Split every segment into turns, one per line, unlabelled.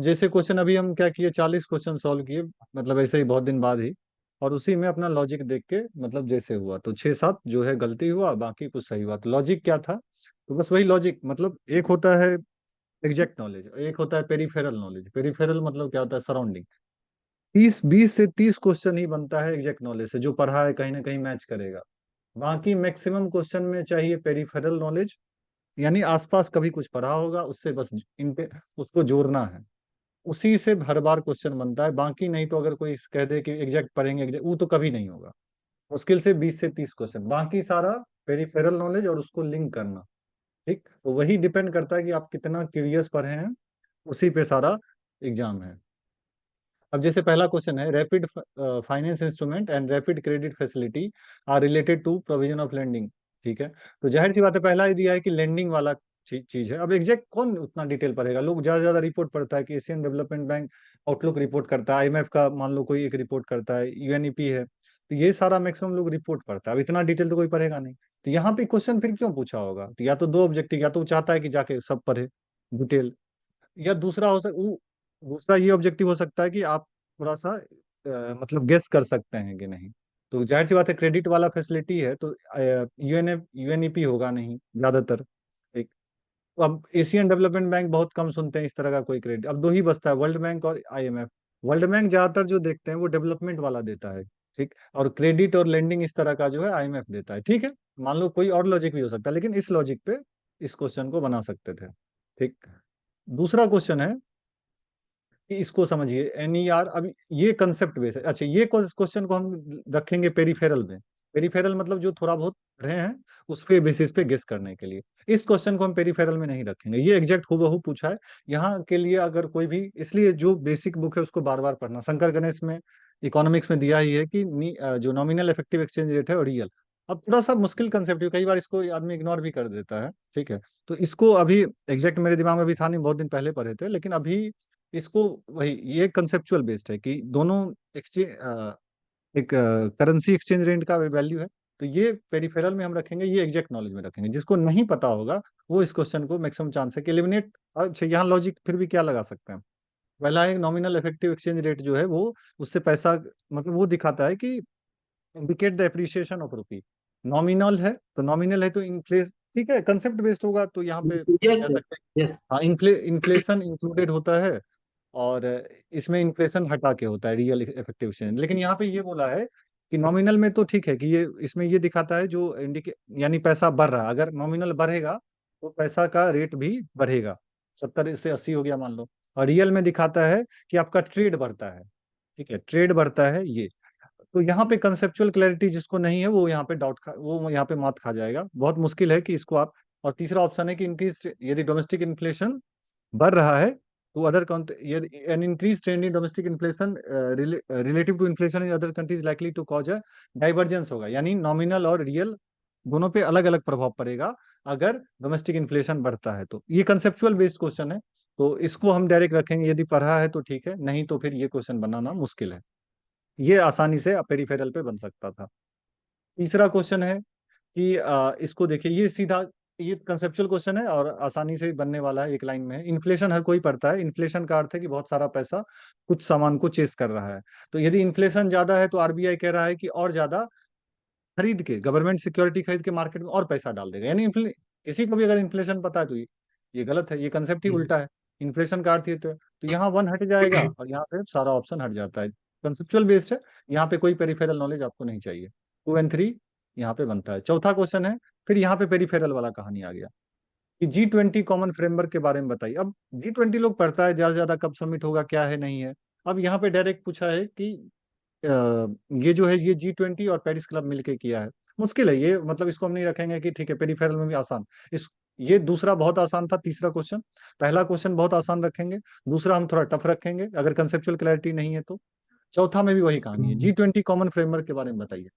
जैसे क्वेश्चन अभी हम क्या किए, 40 क्वेश्चन सॉल्व किए, मतलब ऐसे ही बहुत दिन बाद ही। और उसी में अपना लॉजिक देख के, मतलब जैसे हुआ तो 6-7 जो है गलती हुआ, बाकी कुछ सही हुआ। तो लॉजिक क्या था, तो बस वही लॉजिक, मतलब एक होता है एग्जैक्ट नॉलेज, एक होता है पेरिफेरल नॉलेज। पेरिफेरल मतलब क्या होता है, सराउंडिंग। 20 से 30 क्वेश्चन ही बनता है एग्जैक्ट नॉलेज से, जो पढ़ा है कहीं ना कहीं मैच करेगा। बाकी मैक्सिमम क्वेश्चन में चाहिए पेरिफेरल नॉलेज, यानी आसपास कभी कुछ पढ़ा होगा, उससे बस इन पे उसको जोड़ना है। उसी से हर बार क्वेश्चन बनता है, बाकी नहीं। तो अगर कोई कह दे कि एग्जैक्ट पढ़ेंगे एग्जैक्ट, वो तो कभी नहीं होगा। मुश्किल से 20 से 30 क्वेश्चन, बाकी सारा पेरिफेरल नॉलेज और उसको लिंक करना। ठीक, तो वही डिपेंड करता है कि आप कितना क्यूरियस पढ़े हैं, उसी पे सारा एग्जाम है। अब जैसे पहला क्वेश्चन है, rapid finance instrument and rapid credit facility are related to provision of lending. ठीक है, तो जाहिर सी बात है, पहला ही दिया है कि लेंडिंग वाला चीज है। अब एग्जैक्ट कौन उतना डिटेल पढ़ेगा, लोग ज्यादा से ज्यादा रिपोर्ट पढ़ता है कि Asian development bank outlook report करता है, आईएमएफ का मान लो कोई एक रिपोर्ट करता है, यूएनईपी है, तो ये सारा मैक्सिमम लोग रिपोर्ट पढ़ता है। अब इतना डिटेल तो कोई पढ़ेगा नहीं। तो यहाँ पे क्वेश्चन फिर क्यों पूछा होगा, तो या तो दो ऑब्जेक्टिव, या तो वो चाहता है कि जाके सब पढ़े डिटेल, या दूसरा ये ऑब्जेक्टिव हो सकता है कि आप थोड़ा सा मतलब गेस कर सकते हैं कि नहीं। तो जाहिर सी बात है, क्रेडिट वाला फैसिलिटी है तो यूएनईपी होगा नहीं ज्यादातर। एक, अब एशियन डेवलपमेंट बैंक बहुत कम सुनते हैं इस तरह का कोई क्रेडिट। अब दो ही बचता है, वर्ल्ड बैंक और आईएमएफ। वर्ल्ड बैंक ज्यादातर जो देखते हैं वो डेवलपमेंट वाला देता है। ठीक, और क्रेडिट और लेंडिंग इस तरह का जो है आईएमएफ देता है। ठीक है, मान लो कोई और लॉजिक भी हो सकता है, लेकिन इस लॉजिक पे इस क्वेश्चन को बना सकते थे। ठीक, दूसरा क्वेश्चन है कि इसको समझिए, एनईआर। अब ये कंसेप्ट बेस है। अच्छा, ये क्वेश्चन को हम रखेंगे पेरिफेरल में। पेरिफेरल मतलब जो थोड़ा बहुत रहे हैं, उस पे बेसिस पे गेस करने के लिए। इस क्वेश्चन को हम पेरिफेरल में नहीं रखेंगे, ये एग्जैक्ट हूबहू पूछा है यहाँ के लिए। अगर कोई भी, इसलिए जो बेसिक बुक है उसको बार बार पढ़ना। शंकर गणेश में इकोनॉमिक्स में दिया ही है कि जो नॉमिनल इफेक्टिव एक्सचेंज रेट है और रियल। अब थोड़ा सा मुश्किल कंसेप्ट है, कई बार इसको आदमी इग्नोर भी कर देता है। ठीक है, तो इसको अभी एग्जैक्ट मेरे दिमाग में भी था नहीं, बहुत दिन पहले पढ़े थे, लेकिन अभी इसको वही, ये कंसेप्चुअल बेस्ड है कि दोनों एक्सचेंज, एक करेंसी एक्सचेंज रेट का वैल्यू है। तो ये पेरिफेरल में हम रखेंगे, ये एग्जैक्ट नॉलेज में रखेंगे। जिसको नहीं पता होगा वो इस क्वेश्चन को मैक्सिमम चांस है कि एलिमिनेट। अच्छा, यहाँ लॉजिक फिर भी क्या लगा सकते हैं। पहला है नॉमिनल इफेक्टिव एक्सचेंज रेट जो है वो, उससे पैसा, मतलब वो दिखाता है कि indicate the appreciation of rupee. Nominal है तो नॉमिनल है तो इन्फ्लेशन, ठीक है, कंसेप्ट बेस्ड होगा तो यहाँ पे
यस
कह
सर।
सकते हैं।
यस।
हाँ, इन्फ्लेशन इंक्लूडेड होता है, और इसमें इन्फ्लेशन हटा के होता है रियल इफेक्टिव एक्सचेंज। लेकिन यहाँ पे ये बोला है कि नॉमिनल में तो ठीक है कि ये इसमें ये दिखाता है जो इंडिके, यानी पैसा बढ़ रहा है। अगर नॉमिनल बढ़ेगा तो पैसा का रेट भी बढ़ेगा, 70 से 80 हो गया मान लो। और रियल में दिखाता है कि आपका ट्रेड बढ़ता है। ठीक है, ट्रेड बढ़ता है ये। तो यहाँ पे कंसेप्चुअल क्लैरिटी जिसको नहीं है वो यहाँ पे वो यहाँ पे मात खा जाएगा, बहुत मुश्किल है कि इसको आप। और तीसरा ऑप्शन है कि इंक्रीज, यदि डोमेस्टिक इन्फ्लेशन बढ़ रहा है तो other an increase trend in domestic inflation relative to inflation in other countries likely to cause a divergence होगा, यानी नॉमिनल और रियल दोनों पे अलग अलग प्रभाव पड़ेगा अगर डोमेस्टिक इन्फ्लेशन बढ़ता है। तो ये कंसेप्चुअल बेस्ड क्वेश्चन है, तो इसको हम डायरेक्ट रखेंगे। यदि पढ़ा है तो ठीक है, नहीं तो फिर ये क्वेश्चन बनाना मुश्किल है। ये आसानी से पेरिफेरल पे बन सकता था। तीसरा क्वेश्चन है कि इसको देखिए, ये सीधा, ये कंसेप्चुअल क्वेश्चन है और आसानी से बनने वाला है। एक लाइन में है, इन्फ्लेशन हर कोई पढ़ता है। इन्फ्लेशन का अर्थ है कि बहुत सारा पैसा कुछ सामान को चेस कर रहा है। तो यदि इन्फ्लेशन ज्यादा है तो आरबीआई कह रहा है कि और ज्यादा खरीद के, गवर्नमेंट सिक्योरिटी खरीद के मार्केट में और पैसा डाल देगा। यानी किसी को भी अगर इन्फ्लेशन पता है तो ये गलत है, ये कंसेप्ट ही उल्टा है। इन्फ्लेशन का अर्थ ये तो यहाँ वन हट जाएगा और यहाँ से सारा ऑप्शन हट जाता है। कंसेप्चुअल बेस्ड है, यहाँ पे कोई पेरिफेरल नॉलेज आपको नहीं चाहिए। 2 और 3 यहाँ पे बनता है। चौथा क्वेश्चन है, फिर यहाँ पे पेरिफेरल वाला कहानी आ गया कि G20 कॉमन फ्रेमवर्क के बारे में बताइए। अब G20 लोग पढ़ता है ज्यादा से ज्यादा, कब समिट होगा क्या है नहीं है। अब यहाँ पे डायरेक्ट पूछा है कि ये जो है ये G20 और पेरिस क्लब मिलके किया है। मुश्किल है ये, मतलब इसको हम नहीं रखेंगे कि ठीक है, पेरिफेरल में भी आसान। इस ये दूसरा बहुत आसान था, तीसरा क्वेश्चन। पहला क्वेश्चन बहुत आसान रखेंगे, दूसरा हम थोड़ा टफ रखेंगे अगर कंसेप्चुअल क्लैरिटी नहीं है तो। चौथा में भी वही कहानी है, G20 कॉमन फ्रेमवर्क के बारे में बताइए।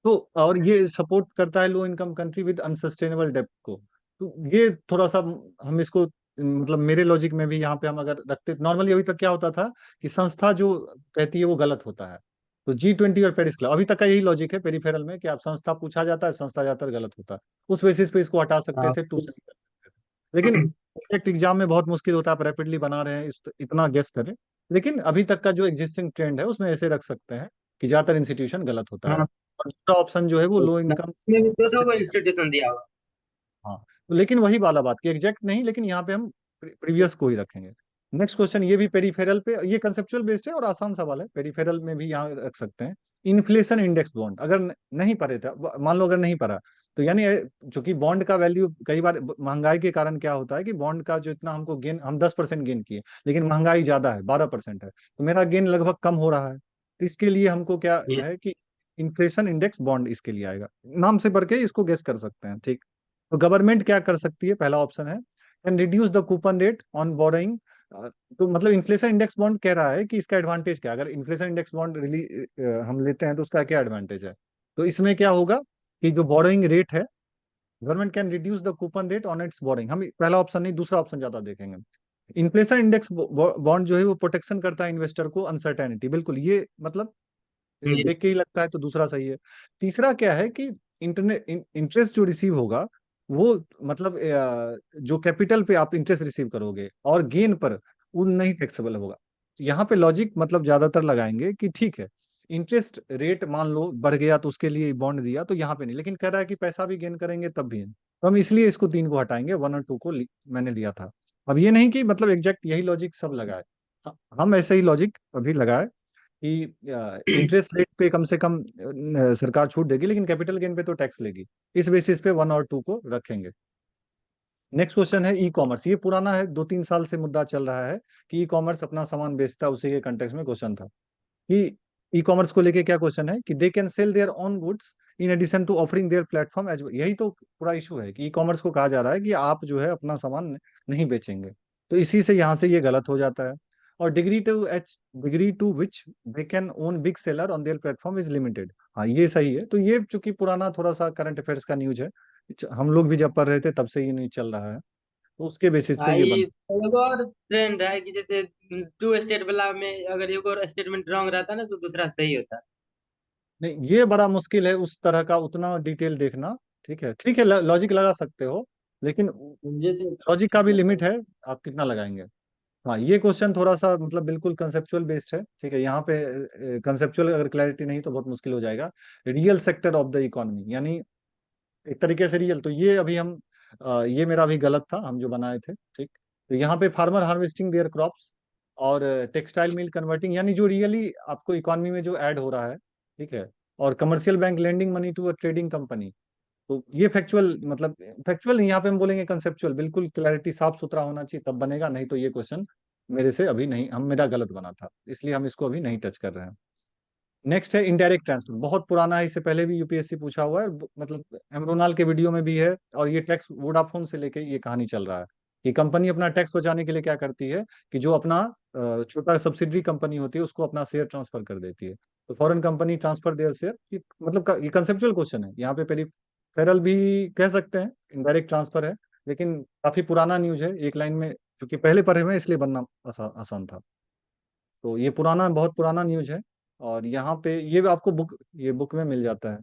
तो और ये सपोर्ट करता है low income country with unsustainable डेब्ट को। तो ये थोड़ा सा हम इसको, मतलब मेरे लॉजिक में भी यहाँ पे हम अगर रखते, नॉर्मली अभी तक क्या होता था कि संस्था जो कहती है वो गलत होता है। तो G20 और पेरिस क्लब अभी तक का यही लॉजिक है पेरिफेरल में, कि आप संस्था पूछा जाता है, संस्था ज्यादातर गलत होता है। उस बेसिस पे इसको हटा सकते
हाँ।
थे, टू सही कर सकते थे। लेकिन एग्जैक्ट एग्जाम में बहुत मुश्किल होता है, आप रैपिडली बना रहे हैं इतना गेस करें। लेकिन अभी तक का जो एग्जिस्टिंग ट्रेंड है उसमें ऐसे रख सकते हैं कि ज्यादातर इंस्टीट्यूशन गलत होता है।
हाँ,
और दूसरा ऑप्शन जो है वो
तो
लो इनकम।
में भी तो वो इंस्टीट्यूशन दिया हुआ।
हाँ, तो लेकिन वही वाला बात कि एग्जैक्ट नहीं, लेकिन यहाँ पे हम प्रीवियस को ही रखेंगे। नेक्स्ट क्वेश्चन ये भी पेरिफेरल पे, ये कंसेप्चुअल बेस्ड है और आसान सवाल है, पेरिफेरल में भी यहाँ रख सकते हैं। इन्फ्लेशन इंडेक्स बॉन्ड अगर नहीं पढ़े थे, मान लो अगर नहीं पढ़ा, तो यानी चूंकि बॉन्ड का वैल्यू कई बार महंगाई के कारण क्या होता है कि बॉन्ड का जो इतना हमको गेन, हम 10% गेन किए, लेकिन महंगाई ज्यादा है 12% है, तो मेरा गेन लगभग कम हो रहा है। तो इसके लिए हमको क्या
ये
है कि इन्फ्लेशन इंडेक्स बॉन्ड इसके लिए आएगा। नाम से पढ़ के इसको गेस कर सकते हैं, ठीक। तो गवर्नमेंट क्या कर सकती है, पहला ऑप्शन है can reduce the coupon rate on borrowing. तो मतलब इन्फ्लेशन इंडेक्स बॉन्ड कह रहा है कि इसका एडवांटेज क्या है, अगर इन्फ्लेशन इंडेक्स बॉन्ड हम लेते हैं तो उसका क्या एडवांटेज है। तो इसमें क्या होगा कि जो बोरोइंग रेट है, government can reduce the coupon rate on it's borrowing, हम पहला ऑप्शन नहीं दूसरा ऑप्शन ज्यादा देखेंगे। इन्फ्लेशन इंडेक्स बॉन्ड जो है वो प्रोटेक्शन करता है इन्वेस्टर को अनसर्टेनिटी, बिल्कुल ये मतलब
ये
देख के ही लगता है तो दूसरा सही है। तीसरा क्या है कि इंटरनेट इंटरेस्ट जो रिसीव होगा वो मतलब जो कैपिटल पे आप इंटरेस्ट रिसीव करोगे और गेन पर वो नहीं टैक्सेबल होगा। तो यहाँ पे लॉजिक मतलब ज्यादातर लगाएंगे कि ठीक है, इंटरेस्ट रेट मान लो बढ़ गया तो उसके लिए बॉन्ड दिया, तो यहाँ पे नहीं, लेकिन कह रहा है कि पैसा भी गेन करेंगे तब भी नहीं। तो हम इसलिए इसको तीन को हटाएंगे, वन और टू को मैंने लिया था। अब ये नहीं कि मतलब एग्जैक्ट यही लॉजिक सब लगाए, हम ऐसे ही लॉजिक अभी लगाए कि इंटरेस्ट रेट पे कम से कम सरकार छूट देगी, लेकिन कैपिटल गेन पे तो टैक्स लेगी। इस बेसिस पे वन और टू को रखेंगे। नेक्स्ट क्वेश्चन है ई कॉमर्स, ये पुराना है, 2-3 साल से मुद्दा चल रहा है कि ई कॉमर्स अपना सामान बेचता है, उसी के कंटेक्स्ट में क्वेश्चन था कि ई कॉमर्स को लेके क्या क्वेश्चन है कि they can sell their own goods in addition to offering their platform as, यही तो पूरा इशू है कि ई कॉमर्स को कहा जा रहा है कि आप जो है अपना सामान नहीं बेचेंगे। तो इसी से यहाँ से ये गलत हो जाता है। और degree to which they can own big seller on their platform is limited, हाँ ये सही है। तो ये चूंकि पुराना थोड़ा सा करंट अफेयर्स का न्यूज है, हम लोग भी जब पढ़ रहे थे तब से ये न्यूज चल रहा है, तो उसके बेसिस पे
हाँ,
ये बन
ये
सकता
एक और ट्रेंड है कि जैसे टू स्टेट वाला में अगर एक और स्टेटमेंट रॉन्ग रहता ना तो दूसरा सही होता।
है। नहीं, ये बड़ा मुश्किल है उस तरह का उतना डिटेल देखना। ठीक है, ठीक है, लॉजिक लगा सकते हो, लेकिन
जैसे
लॉजिक का भी लिमिट है, आप कितना लगाएंगे। हाँ, ये क्वेश्चन थोड़ा सा मतलब बिल्कुल कंसेप्चुअल बेस्ड है, ठीक है, यहाँ पे कंसेप्चुअल अगर क्लैरिटी नहीं तो बहुत मुश्किल हो जाएगा। Real sector of the economy, यानी एक तरीके से रियल, तो ये अभी हम ये मेरा भी गलत था, हम जो बनाए थे, ठीक। तो यहाँ पे फार्मर हार्वेस्टिंग देयर क्रॉप्स और टेक्सटाइल मिल कन्वर्टिंग, यानी जो रियली आपको इकोनॉमी में जो ऐड हो रहा है, ठीक है। और commercial bank lending money to a trading company, तो ये फैक्चुअल मतलब फैक्चुअल नहीं, यहाँ पे हम बोलेंगे कंसेप्चुअल, बिल्कुल क्लैरिटी साफ सुथरा होना चाहिए तब बनेगा, नहीं तो ये क्वेश्चन मेरे से अभी नहीं, हम मेरा गलत बना था, इसलिए हम इसको अभी नहीं टच कर रहे हैं। नेक्स्ट है इनडायरेक्ट ट्रांसफर, बहुत पुराना है, इससे पहले भी यूपीएससी पूछा हुआ है, मतलब एमरोनाल के वीडियो में भी है, और ये टैक्स वोडाफोन से लेके ये कहानी चल रहा है कि कंपनी अपना टैक्स बचाने के लिए क्या करती है कि जो अपना छोटा सब्सिडरी कंपनी होती है उसको अपना शेयर ट्रांसफर कर देती है। तो foreign company transfer their share, मतलब ये कंसेप्चुअल क्वेश्चन है, यहाँ पे पेरिफेरल भी कह सकते हैं, इनडायरेक्ट ट्रांसफर है, लेकिन काफी पुराना न्यूज है, एक लाइन में क्योंकि पहले पढ़े हुए हैं इसलिए बनना आसान था। तो ये पुराना, बहुत पुराना न्यूज है, और यहाँ पे ये आपको ये बुक में मिल जाता है।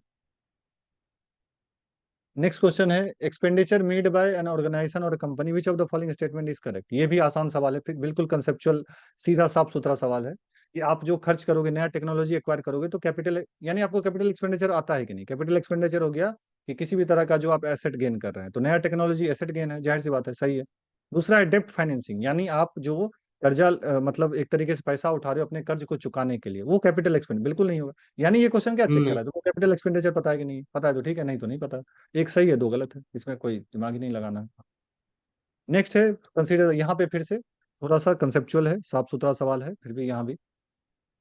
नेक्स्ट क्वेश्चन है expenditure made by an organization और company which of the following statement is correct, ये भी आसान सवाल है, फिर बिल्कुल कंसेप्चुअल, सीधा साफ सुथरा सवाल है कि आप जो खर्च करोगे, नया टेक्नोलॉजी एक्वायर करोगे, तो कैपिटल यानी आपको कैपिटल एक्सपेंडिचर आता है कि नहीं। कैपिटल एक्सपेंडिचर हो गया कि किसी भी तरह का जो आप एसेट गेन कर रहे हैं, तो नया टेक्नोलॉजी एसेट गेन है, जाहिर सी बात है, सही है। दूसरा है डेप्ट फाइनेंसिंग, यानी आप जो कर्जा मतलब एक तरीके से पैसा उठा रहे हो अपने कर्ज को चुकाने के लिए, वो कैपिटल एक्सपेंड बिल्कुल नहीं होगा। यानी ये क्वेश्चन क्या चेक कर
नहीं।
रहा है, तो कैपिटल एक्सपेंडिचर पता है कि नहीं, पता है तो ठीक है, नहीं तो नहीं पता। एक सही है, दो गलत है, इसमें कोई दिमाग ही नहीं लगाना है। नेक्स्ट है कंसीडर, यहाँ पे फिर से थोड़ा सा कंसेप्चुअल है, साफ सुथरा सवाल है, फिर भी यहाँ भी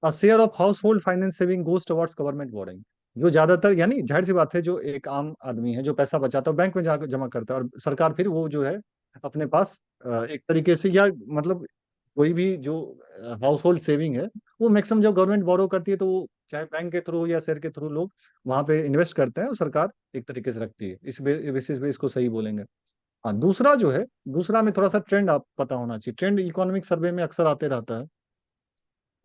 share of house hold finance saving goes towards government boring, जो ज्यादातर यानी जाहिर सी बात है जो एक आम आदमी है जो पैसा बचाता है बैंक में जाकर जमा करता है, और सरकार फिर वो जो है अपने पास एक तरीके से, या मतलब कोई भी जो हाउस होल्ड सेविंग है वो मैक्सिमम जब गवर्नमेंट बोरो करती है तो वो चाहे बैंक के थ्रू या शेयर के थ्रू लोग वहां पे इन्वेस्ट करते हैं, और सरकार एक तरीके से रखती है, इस बेसिस पे इसको सही बोलेंगे। हाँ, दूसरा जो है, दूसरा में थोड़ा सा ट्रेंड आप पता होना चाहिए, ट्रेंड इकोनॉमिक सर्वे में अक्सर आते रहता है।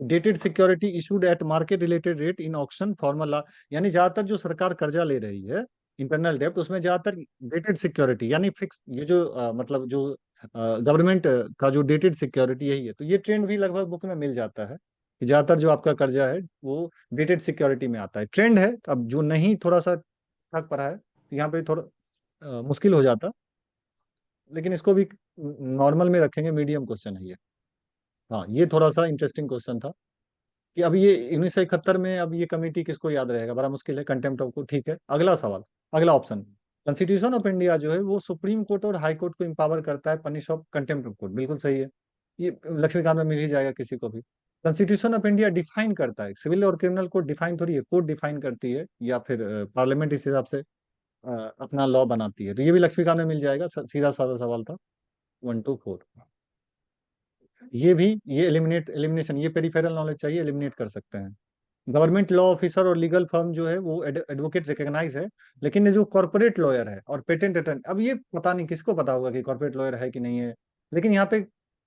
Dated security issued at market related rate in auction formula, यानी ज्यादातर जो सरकार कर्जा ले रही है इंटरनल डेब्ट, उसमें ज्यादातर डेटेड सिक्योरिटी यानी फिक्स, ये जो मतलब जो गवर्नमेंट का जो डेटेड सिक्योरिटी यही है। तो ये ट्रेंड भी लगभग बुक में मिल जाता है कि ज्यादातर जो आपका कर्जा है वो डेटेड सिक्योरिटी में आता है। ट्रेंड है, तो अब जो नहीं थोड़ा सा थक पड़ा है तो यहाँ पे थोड़ा मुश्किल हो जाता, लेकिन इसको भी नॉर्मल में रखेंगे, मीडियम क्वेश्चन है ये। हाँ, ये थोड़ा सा इंटरेस्टिंग क्वेश्चन था कि अब ये 1971 में अब ये कमेटी किसको याद रहेगा, बड़ा मुश्किल है। कंटेम्प्ट ऑफ कोर्ट, ठीक है। अगला सवाल, अगला ऑप्शन, कॉन्स्टिट्यूशन ऑफ इंडिया जो है वो सुप्रीम कोर्ट और हाई कोर्ट को इंपावर करता है punish of contempt of court, बिल्कुल सही है। ये लक्ष्मीकांत में मिल ही जाएगा किसी को भी। कॉन्स्टिट्यूशन ऑफ इंडिया डिफाइन करता है, सिविल और क्रिमिनल कोर्ट डिफाइन थोड़ी है, कोर्ट डिफाइन करती है या फिर पार्लियामेंट इस हिसाब से अपना लॉ बनाती है। तो ये भी लक्ष्मीकांत में मिल जाएगा, सीधा साधा सवाल था। 1 2 4। ये भी, ये एलिमिनेशन, ये पेरिफेरल नॉलेज चाहिए, एलिमिनेट कर सकते हैं। गवर्नमेंट लॉ ऑफिसर और लीगल फर्म जो है वो एडवोकेट रिकॉग्नाइज है, लेकिन ये जो कॉर्पोरेट लॉयर है और पेटेंट अटर्नी, अब ये पता नहीं किसको पता होगा कि कॉर्पोरेट लॉयर है कि नहीं है। लेकिन यहाँ पे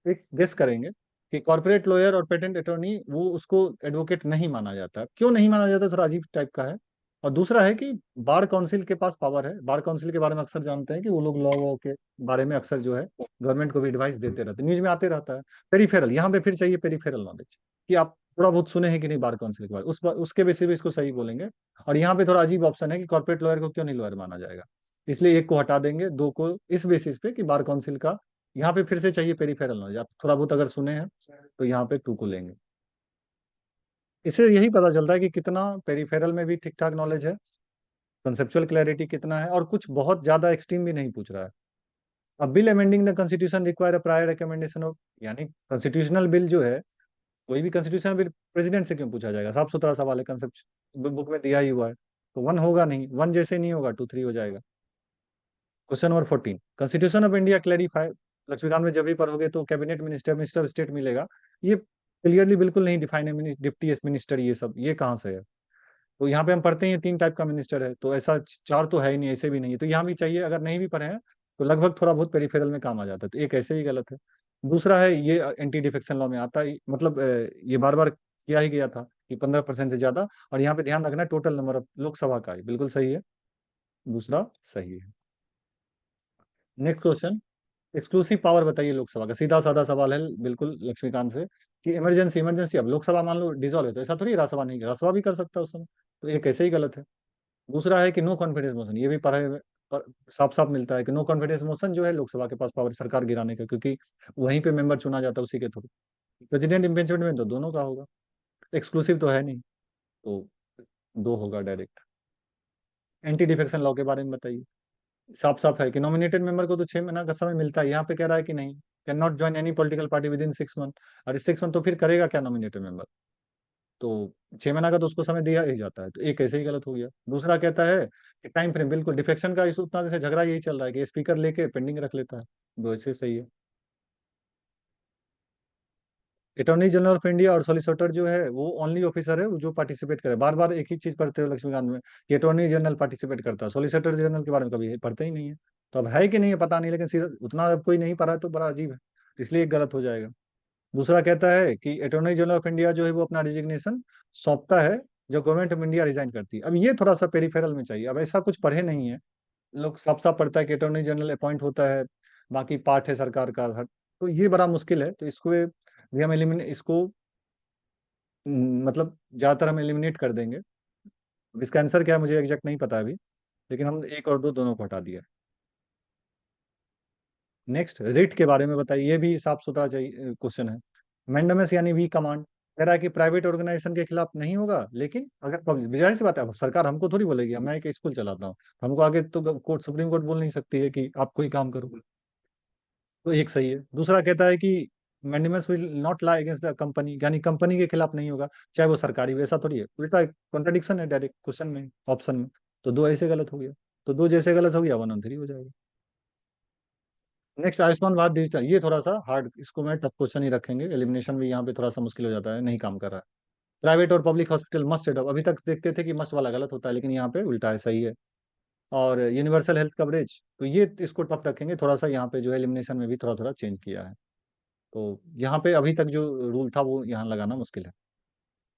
एक गेस करेंगे कि कॉर्पोरेट लॉयर और पेटेंट अटर्नी वो उसको एडवोकेट नहीं माना जाता। क्यों नहीं माना जाता, थोड़ा अजीब टाइप का है। और दूसरा है कि बार काउंसिल के पास पावर है। बार काउंसिल के बारे में अक्सर जानते हैं कि वो लोग लॉ वॉ के बारे में अक्सर जो है गवर्नमेंट को भी एडवाइस देते रहते हैं, न्यूज में आते रहता है। पेरिफेरल, यहाँ पे फिर चाहिए पेरिफेरल नॉलेज कि आप थोड़ा बहुत सुने हैं कि नहीं बार काउंसिल के बारे में, उसके बेसिस पे इसको सही बोलेंगे। और यहाँ पे थोड़ा अजीब ऑप्शन है कि कॉर्पोरेट लॉयर को क्यों नहीं लॉयर माना जाएगा, इसलिए एक को हटा देंगे, दो को इस बेसिस पे कि बार काउंसिल का। यहाँ पे फिर से चाहिए पेरिफेरल नॉलेज, आप थोड़ा बहुत अगर सुने हैं तो यहाँ पे 2 को लेंगे। इससे यही पता चलता है कि कितना पेरिफेरल में भी ठीक ठाक नॉलेज है, कंसेप्चुअल क्लैरिटी कितना है, और कुछ बहुत ज्यादा एक्सट्रीम भी नहीं पूछ रहा है। अब bill amending the constitution require a prior recommendation of, यानी कॉन्स्टिट्यूशनल बिल जो है, कोई भी कॉन्स्टिट्यूशन बिल प्रेसिडेंट से क्यों पूछा जाएगा, साफ सुथरा सवाल है, कंसेप्ट बुक में दिया ही हुआ है। तो 1 होगा नहीं, 1 जैसे नहीं होगा, 2 3 हो जाएगा। Question number 14, constitution of India clarify, Laxmikanth में जब भी पढ़ोगे तो cabinet minister, minister of state मिलेगा। ये क्लियरली बिल्कुल नहीं डिफाइन है, डिप्टी मिनिस्टर, ये सब ये कहाँ से है। तो यहाँ पे हम पढ़ते हैं 3 टाइप का मिनिस्टर है, तो ऐसा 4 तो है ही नहीं, ऐसे भी नहीं है, तो यहाँ भी चाहिए। अगर नहीं भी पढ़े हैं तो लगभग थोड़ा बहुत पेरिफेरल में काम आ जाता है, तो एक ऐसे ही गलत है। दूसरा है ये एंटी डिफेक्शन लॉ में आता है, मतलब ये बार बार किया ही गया था कि 15% से ज्यादा। और यहाँ पे ध्यान रखना है टोटल नंबर ऑफ लोकसभा का है, बिल्कुल सही है, दूसरा सही है। नेक्स्ट क्वेश्चन, एक्सक्लूसिव पावर बताइए लोकसभा का, सीधा साधा सवाल है बिल्कुल लक्ष्मीकांत से कि इमरजेंसी, इमरजेंसी, अब लोकसभा मान लो डिसॉल्व है तो ऐसा थोड़ी राज्यसभा नहीं, राज्यसभा भी कर सकता है उस समय, तो एक ऐसे ही गलत है। दूसरा है कि नो कॉन्फिडेंस मोशन, ये भी पढ़े हुए साफ साफ मिलता है कि नो कॉन्फिडेंस मोशन जो है लोकसभा के पास पावर सरकार गिराने का, क्योंकि वहीं पे मेंबर चुना जाता है उसी के थ्रू। प्रेसिडेंट इम्पीचमेंट में तो दोनों का होगा, एक्सक्लूसिव तो है नहीं, तो 2 होगा डायरेक्ट। एंटी डिफेक्शन लॉ के बारे में बताइए, साफ साफ है कि नॉमिनेटेड मेंबर को तो 6 महीने का समय मिलता है, यहाँ पे कह रहा है कि नहीं, can not join any political party with in 6 month. अरे 6 मंथ तो फिर करेगा क्या नॉमिनेटेड मेंबर, तो 6 महीना का तो उसको समय दिया ही जाता है, तो एक ऐसे ही गलत हो गया। दूसरा कहता है कि टाइम फ्रेम, बिल्कुल डिफेक्शन का इशू उतना जैसे झगड़ा यही चल रहा है कि स्पीकर लेके पेंडिंग रख लेता है, वो ऐसे सही है। अटॉर्नी जनरल ऑफ इंडिया और सॉलिसिटर जो है वो ओनली ऑफिसर है वो जो पार्टिसिपेट करे, बार बार एक ही चीज पढ़ते हो लक्ष्मीकांत में कि अटॉर्नी जनरल पार्टिसिपेट करता है, सॉलिसिटर जनरल के बारे में कभी पढ़ते ही नहीं है। तो अब है कि नहीं है पता नहीं, लेकिन सीधा उतना अब कोई नहीं पढ़ा है तो बड़ा अजीब है, इसलिए एक गलत हो जाएगा। दूसरा कहता है कि अटॉर्नी जनरल ऑफ इंडिया जो है वो अपना रिजिग्नेशन सौंपता है जब गवर्नमेंट ऑफ इंडिया रिजाइन करती है। अब ये थोड़ा सा पेरिफेरल में चाहिए, अब ऐसा कुछ पढ़े नहीं है, लोग साफ साफ पढ़ता है कि अटॉर्नी जनरल अपॉइंट होता है, बाकी पार्ट है सरकार का हर, तो ये बड़ा मुश्किल है, तो इसको भी हम एलिमिनेट, इसको मतलब ज्यादातर हम एलिमिनेट कर देंगे। अब इसका आंसर क्या है मुझे एग्जैक्ट नहीं पता अभी, लेकिन हम 1 और 2 दोनों को हटा दिया। नेक्स्ट, रिट के बारे में बताइए, ये भी साफ सुथरा चाहिए क्वेश्चन है। मैंडेमस यानी वी कमांड, कह रहा है कि प्राइवेट ऑर्गेनाइजेशन के खिलाफ नहीं होगा, लेकिन अगर जाहिर सी बात है, अब सरकार हमको थोड़ी बोलेगी, मैं एक स्कूल चलाता हूँ, हमको आगे तो कोर्ट, सुप्रीम कोर्ट बोल नहीं सकती है कि आप कोई काम करो, तो एक सही है। दूसरा कहता है कि mandamus will not lie against the company, यानी कंपनी के खिलाफ नहीं होगा, चाहे वो सरकारी हो, ऐसा थोड़ी है, उल्टा कॉन्ट्रडिक्शन है डायरेक्ट क्वेश्चन में, ऑप्शन में। तो 2 ऐसे गलत हो गया, तो 2 जैसे गलत हो गया, 1 और 3 हो जाएगा। नेक्स्ट, आयुष्मान भारत डिजिटल, ये थोड़ा सा हार्ड, इसको मैं टफ क्वेश्चन ही रखेंगे, एलिमिनेशन भी यहाँ पे थोड़ा सा मुश्किल हो जाता है, नहीं काम कर रहा है। प्राइवेट और पब्लिक हॉस्पिटल मस्ट एडॉप्ट, अभी तक देखते थे कि मस्ट वाला गलत होता है, लेकिन यहाँ पे उल्टा है, सही है। और यूनिवर्सल हेल्थ कवरेज, तो ये इसको टफ रखेंगे थोड़ा सा, यहाँ पे जो है एलिमिनेशन में भी थोड़ा थोड़ा चेंज किया है, तो यहाँ पे अभी तक जो रूल था वो यहाँ लगाना मुश्किल है।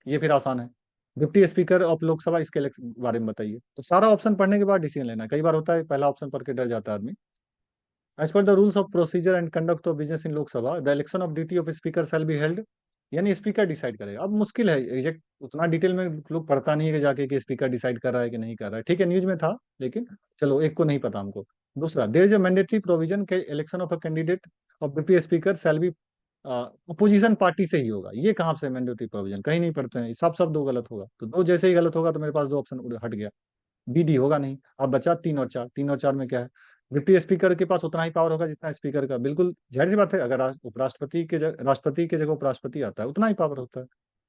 ये फिर आसान है, डिप्टी स्पीकर ऑफ लोकसभा, इसके बारे में बताइए। तो सारा ऑप्शन पढ़ने के बाद डिसीजन लेना है, कई बार होता है पहला ऑप्शन पढ़ के डर जाता है आदमी। As per the rules of procedure and conduct of business in Lok Sabha the election of ड्यूटी of speaker shall be held, यानी स्पीकर डिसाइड करेगा। अब मुश्किल है एग्जैक्ट, उतना डिटेल में लोग पढ़ता नहीं है कि जाके कि स्पीकर डिसाइड कर रहा है कि नहीं कर रहा है। ठीक है, न्यूज में था, लेकिन चलो एक को नहीं पता हमको। दूसरा, there is a mandatory provision के election of a candidate of deputy speaker shall be opposition party से ही होगा। ये कहाँ से मैंडेटरी प्रोविजन, कहीं नहीं पढ़ते हैं, सब सब दो गलत होगा, तो दो जैसे ही गलत होगा तो मेरे पास दो ऑप्शन हट गया, बी डी होगा नहीं। अब बचा तीन और चार, तीन और चार में क्या है, डिप्टी स्पीकर के पास उतना ही पावर होगा जितना स्पीकर का, बिल्कुल जाहिर सी बात है, अगर उपराष्ट्रपति के राष्ट्रपति के जगह उपराष्ट्रपति आता है उतना ही पावर होता है,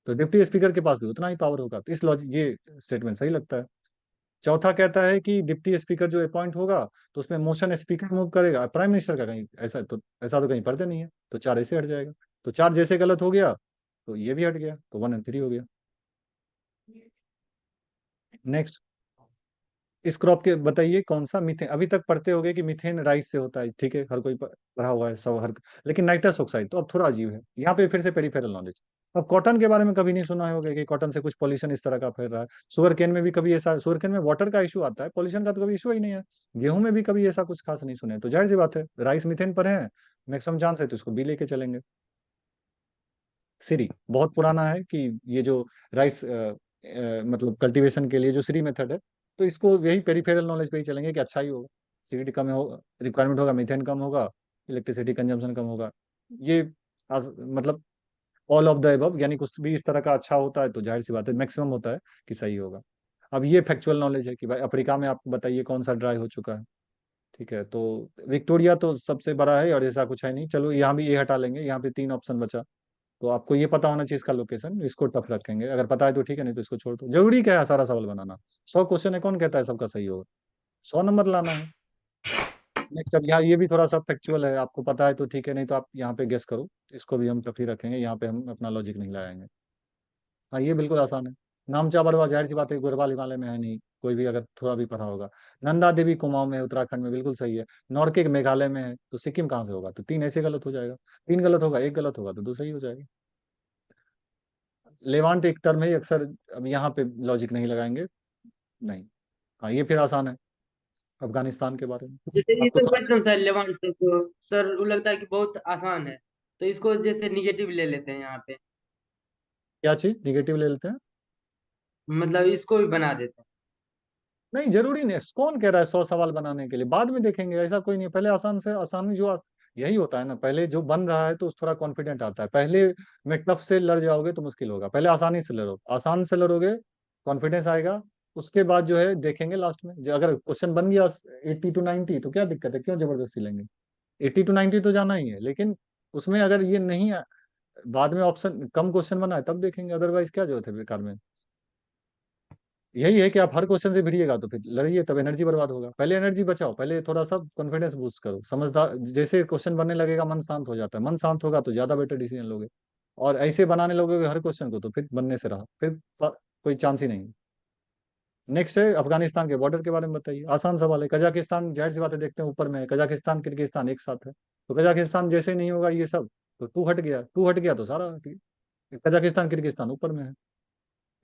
तो डिप्टी स्पीकर के पास भी उतना ही पावर होगा, तो इस लॉजिक ये स्टेटमेंट सही लगता है। चौथा कहता है कि डिप्टी स्पीकर जो अपॉइंट होगा तो उसमें मोशन स्पीकर मूव करेगा, प्राइम मिनिस्टर का कहीं ऐसा तो कहीं पढ़ते नहीं है, तो चार ऐसे हट जाएगा। तो चार जैसे गलत हो गया तो ये भी हट गया, तो 1 और 3 हो गया। नेक्स्ट, इस क्रॉप के बताइए कौन सा मीथेन, अभी तक पढ़ते होगे कि मीथेन राइस से होता है, ठीक है, हर कोई पढ़ा हुआ है सब हर, लेकिन नाइट्रस ऑक्साइड तो अब थोड़ा अजीब है, यहाँ पे फिर से पेरिफेरल नॉलेज। अब कॉटन के बारे में कभी नहीं सुना होगा कि कॉटन से कुछ पॉल्यूशन इस तरह का फैल रहा है, शुगर केन में भी कभी ऐसा, शुगर केन में वाटर का इशू आता है, पॉल्यूशन का तो कभी इशू ही नहीं है, गेहूं में भी कभी ऐसा कुछ खास नहीं सुने, तो जाहिर सी बात है राइस मीथेन पर है मैक्सिमम चांस है, तो इसको बी लेके चलेंगे। सीरी बहुत पुराना है कि ये जो राइस मतलब कल्टीवेशन के लिए जो सीरी मेथड है, तो इसको यही पेरिफेरल नॉलेज पे ही चलेंगे कि अच्छा ही होगा, सीरीडी कम होगा, रिक्वायरमेंट होगा, मीथेन कम होगा, इलेक्ट्रिसिटी कंजम्पशन कम होगा, ये मतलब ऑल ऑफ द एबव, यानी कुछ भी इस तरह का अच्छा होता है तो जाहिर सी बात है मैक्सिमम होता है कि सही होगा। अब ये फैक्चुअल नॉलेज है कि भाई अफ्रीका में आपको बताइए कौन सा ड्राई हो चुका है, ठीक है, तो विक्टोरिया तो सबसे बड़ा है और ऐसा कुछ है नहीं, चलो यहाँ भी ये हटा लेंगे, यहाँ पे 3 ऑप्शन बचा, तो आपको ये पता होना चाहिए इसका लोकेशन, इसको टफ रखेंगे, अगर पता है तो ठीक है, नहीं तो इसको छोड़ दो, जरूरी क्या है सारा सवाल बनाना, 100 क्वेश्चन है, कौन कहता है सबका सही होगा, 100 नंबर लाना है। नेक्स्ट, अब यहाँ ये भी थोड़ा सा फैक्चुअल है, आपको पता है तो ठीक है, नहीं तो आप यहाँ पे गेस करो, इसको भी हम टफ ही रखेंगे, यहाँ पे हम अपना लॉजिक नहीं लगाएंगे। हाँ ये बिल्कुल आसान है, नामचा बरवा जाहिर सी बात है गढ़वाल हिमालय में है नहीं, कोई भी अगर थोड़ा भी पढ़ा होगा। नंदा देवी कुमाऊं में है, उत्तराखंड में, बिल्कुल सही है। नॉर्के मेघालय में है, तो सिक्किम कहाँ से होगा, तो तीन ऐसे गलत हो जाएगा, तीन गलत होगा, एक गलत होगा तो दो सही हो जाएगा। लेवांट एक टर्म है अक्सर, अब यहाँ पे लॉजिक नहीं लगाएंगे, नहीं। हाँ ये फिर आसान है, अफगानिस्तान के बारे में
जैसे ये
आपको
तो
थोड़ा सा।
क्वेश्चन है लेवंट से, तो सर वो लगता है कि बहुत आसान है, तो इसको जैसे निगेटिव ले लेते हैं यहाँ पे,
क्या चीज निगेटिव ले लेते हैं?
मतलब इसको भी बना देते हैं।
नहीं जरूरी नहीं, कौन कह रहा है 100 सवाल बनाने के लिए, बाद में देखेंगे, ऐसा कोई नहीं है, पहले आसान से आसानी जो यही होता है ना, पहले जो बन रहा है तो उस थोड़ा कॉन्फिडेंट आता है, पहले में टफ से लड़ जाओगे तो मुश्किल होगा, पहले आसानी से लड़ो, आसान से लड़ोगे कॉन्फिडेंस आएगा, उसके बाद जो है देखेंगे लास्ट में, अगर क्वेश्चन बन गया 80 to 90 तो क्या दिक्कत है, क्यों जबरदस्ती लेंगे, 80 to 90 तो जाना ही है, लेकिन उसमें अगर ये नहीं बाद में ऑप्शन कम क्वेश्चन बना है तब देखेंगे, अदरवाइज क्या जरूरत है बेकार में। यही है कि आप हर क्वेश्चन से भिड़िएगा तो फिर लड़िए, तब एनर्जी बर्बाद होगा, पहले एनर्जी बचाओ, पहले थोड़ा सा कॉन्फिडेंस बूस्ट करो, समझदार जैसे क्वेश्चन बनने लगेगा मन शांत हो जाता है, मन शांत होगा तो ज्यादा बेटर डिसीजन लोगे, और ऐसे बनाने लगोगे हर क्वेश्चन को तो फिर बनने से रहा, फिर कोई चांस ही नहीं। नेक्स्ट है अफगानिस्तान के बॉर्डर के बारे में बताइए, आसान सवाल है, कजाकिस्तान जाहिर सी बात है देखते हैं ऊपर में है, कजाकिस्तान किर्गिस्तान एक साथ है, तो कजाकिस्तान जैसे नहीं होगा ये सब, तो टू हट गया, टू हट गया तो सारा कजाकिस्तान किर्गिस्तान ऊपर में है।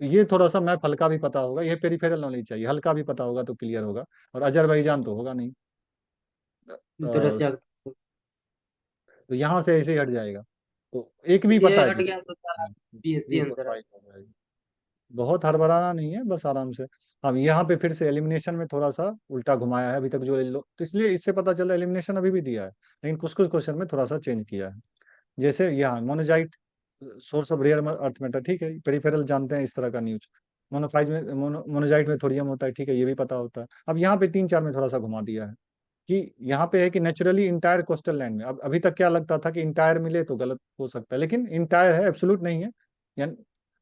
ये थोड़ा सा मैप हल्का भी पता होगा, ये पेरिफेरल नॉलेज चाहिए, हल्का भी पता होगा तो क्लियर होगा, और अजरबैजान तो होगा नहीं,
तो रसिया,
तो यहाँ से ऐसे ही हट जाएगा, तो एक भी
ये
पता है
हट
तो
गया तो सारा
थ्री
बीएससी
फोर
आंसर है।
फाइव हो जाएगा, बहुत हड़बड़ाना नहीं है, बस आराम से। अब यहाँ पे फिर से एलिमिनेशन में थोड़ा सा उल्टा घुमाया है अभी तक जो तो इसलिए इससे पता चला एलिमिनेशन अभी भी दिया है, लेकिन कुछ कुछ क्वेश्चन में थोड़ा सा चेंज किया है, जैसे यहाँ monazite source of rare earth metal, ठीक है, पेरिफेरल जानते हैं इस तरह का न्यूज, मोनोफाइज में मोनोजाइट में थोरियम होता है, ठीक है, ये भी पता होता है। अब यहाँ पे तीन चार में थोड़ा सा घुमा दिया है कि यहाँ पे है कि नेचुरली इंटायर कोस्टल लैंड में, अब अभी तक क्या लगता था कि इंटायर मिले तो गलत हो सकता है, लेकिन इंटायर है, एब्सोल्यूट नहीं है, यानी,